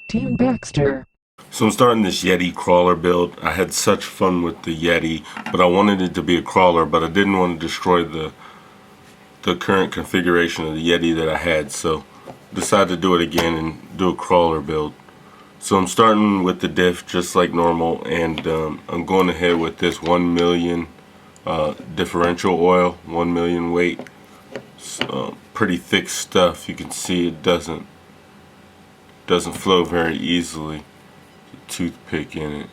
Team Baxter. So I'm starting this Yeti crawler build. I had such fun with the Yeti, but I wanted it to be a crawler, but I didn't want to destroy the current configuration of the Yeti that I had, so decided to do it again and do a crawler build. So I'm starting with the diff just like normal, and I'm going ahead with this 1 million differential oil, 1 million weight. Pretty thick stuff. You can see it doesn't flow very easily. Toothpick in it.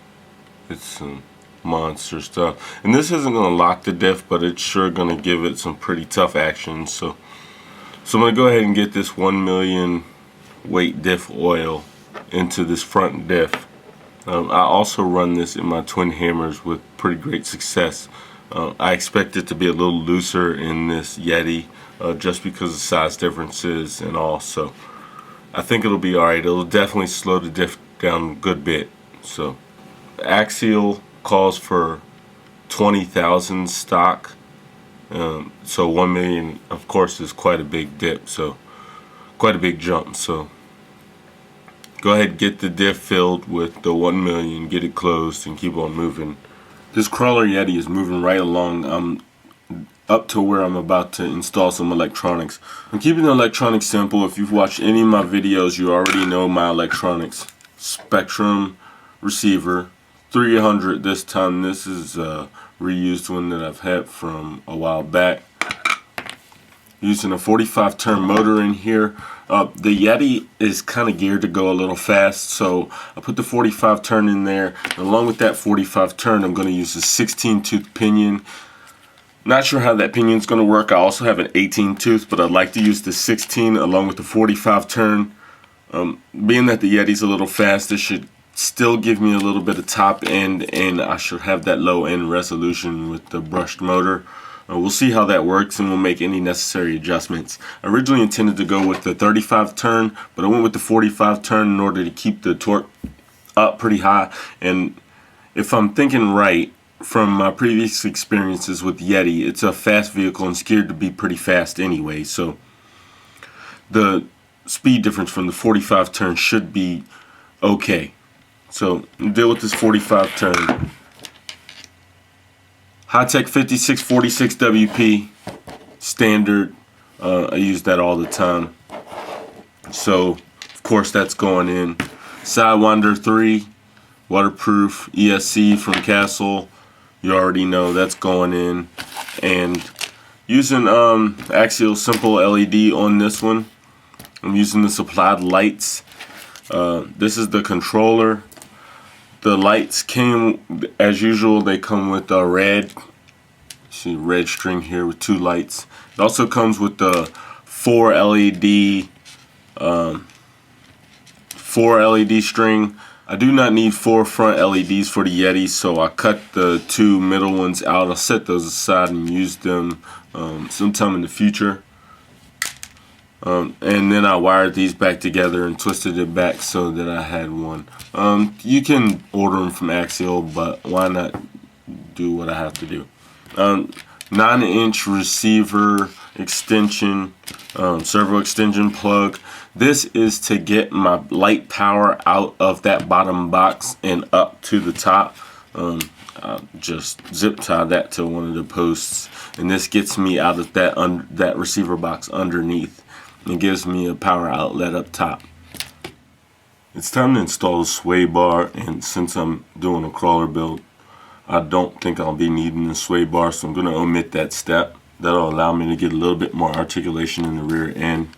It's some monster stuff, and this isn't going to lock the diff, but it's sure going to give it some pretty tough action. So I'm going to go ahead and get this 1 million weight diff oil into this front diff. I also run this in my twin hammers with pretty great success. I expect it to be a little looser in this Yeti just because of size differences and all, so I think it'll be alright. It'll definitely slow the diff down a good bit. So Axial calls for 20,000 stock, so 1 million of course is quite a big dip, so quite a big jump. So go ahead, get the diff filled with the 1 million, get it closed, and keep on moving. This crawler Yeti is moving right along. I'm up to where I'm about to install some electronics. I'm keeping the electronics simple. If you've watched any of my videos, you already know my electronics. Spectrum receiver, 300 this time. This is a reused one that I've had from a while back. Using a 45 turn motor in here. The Yeti is kind of geared to go a little fast, so I put the 45 turn in there. And along with that 45 turn, I'm going to use a 16 tooth pinion. Not sure how that pinion's going to work. I also have an 18 tooth, but I'd like to use the 16 along with the 45 turn. Being that the Yeti's a little fast, this should still give me a little bit of top end, and I should have that low end resolution with the brushed motor. We'll see how that works, and we'll make any necessary adjustments. I originally intended to go with the 35 turn, but I went with the 45 turn in order to keep the torque up pretty high. And if I'm thinking right, from my previous experiences with Yeti, it's a fast vehicle and scared to be pretty fast anyway, so the speed difference from the 45 turn should be okay. So deal with this 45 turn. High-Tech 5646 WP, standard. I use that all the time. So of course that's going in. Sidewinder 3, waterproof ESC from Castle. You already know that's going in. And using Axial Simple LED on this one. I'm using the supplied lights. This is the controller. The lights came, as usual, they come with a red. See red string here with 2 lights. It also comes with the 4 LED string. I do not need 4 front LEDs for the Yeti, so I cut the 2 middle ones out. I'll set those aside and use them sometime in the future. And then I wired these back together and twisted it back so that I had one. You can order them from Axial, but why not do what I have to do? 9-inch receiver extension, servo extension plug. This is to get my light power out of that bottom box and up to the top. I'll just zip tie that to one of the posts, and this gets me out of that receiver box underneath. It gives me a power outlet up top. It's time to install the sway bar, and since I'm doing a crawler build, I don't think I'll be needing the sway bar, so I'm going to omit that step. That'll allow me to get a little bit more articulation in the rear end.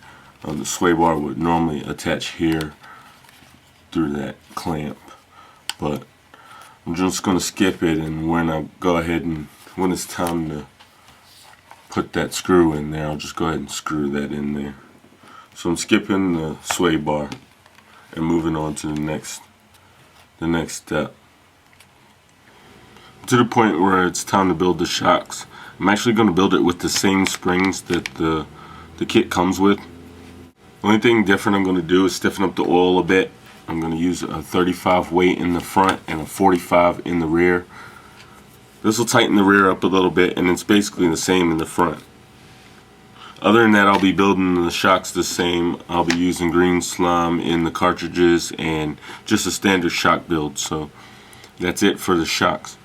The sway bar would normally attach here through that clamp, but I'm just going to skip it, and when I go ahead and when it's time to put that screw in there, I'll just go ahead and screw that in there. So I'm skipping the sway bar and moving on to the next step. To the point where it's time to build the shocks. I'm actually going to build it with the same springs that the kit comes with. The only thing different I'm going to do is stiffen up the oil a bit. I'm going to use a 35 weight in the front and a 45 in the rear. This will tighten the rear up a little bit, and it's basically the same in the front. Other than that, I'll be building the shocks the same. I'll be using green slime in the cartridges and just a standard shock build. So that's it for the shocks.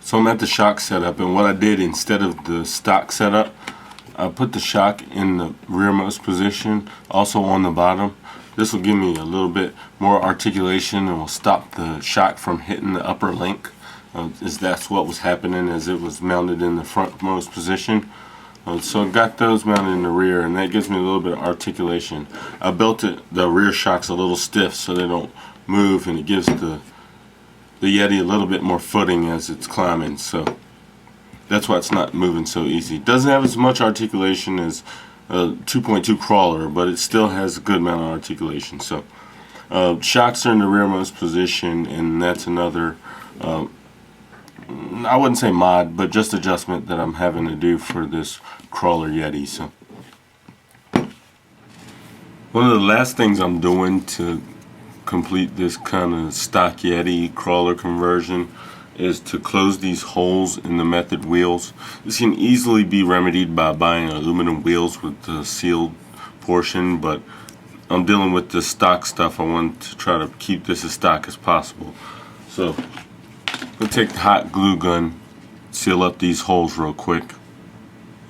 So I'm at the shock setup, and what I did, instead of the stock setup, I put the shock in the rearmost position, also on the bottom. This will give me a little bit more articulation and will stop the shock from hitting the upper link, as that's what was happening as it was mounted in the frontmost position. So I got those mounted in the rear, and that gives me a little bit of articulation. I built the rear shocks a little stiff so they don't move, and it gives the Yeti a little bit more footing as it's climbing, so that's why it's not moving so easy. It doesn't have as much articulation as a 2.2 crawler, but it still has a good amount of articulation. So shocks are in the rearmost position, and that's another I wouldn't say mod, but just adjustment that I'm having to do for this crawler Yeti. So one of the last things I'm doing to complete this kind of stock Yeti crawler conversion is to close these holes in the method wheels. This can easily be remedied by buying aluminum wheels with the sealed portion, but I'm dealing with the stock stuff. I want to try to keep this as stock as possible. So I'll take the hot glue gun, seal up these holes real quick,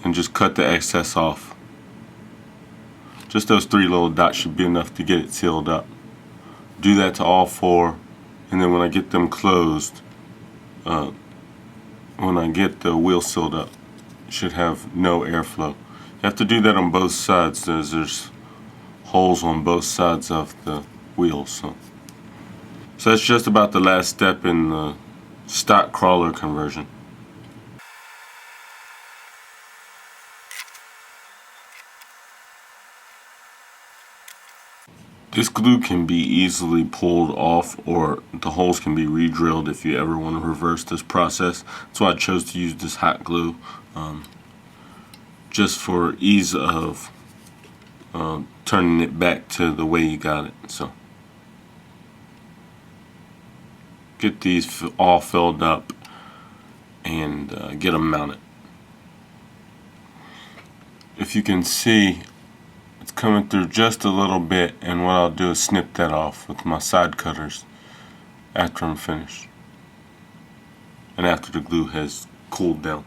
and just cut the excess off. Just those 3 little dots should be enough to get it sealed up. Do that to all 4, and then when I get them closed, when I get the wheel sealed up, it should have no airflow. You have to do that on both sides, as there's holes on both sides of the wheels. So that's just about the last step in the stock crawler conversion. This glue can be easily pulled off, or the holes can be re-drilled if you ever want to reverse this process. That's why I chose to use this hot glue, just for ease of turning it back to the way you got it. So get these all filled up and get them mounted. If you can see, it's coming through just a little bit, and what I'll do is snip that off with my side cutters after I'm finished and after the glue has cooled down.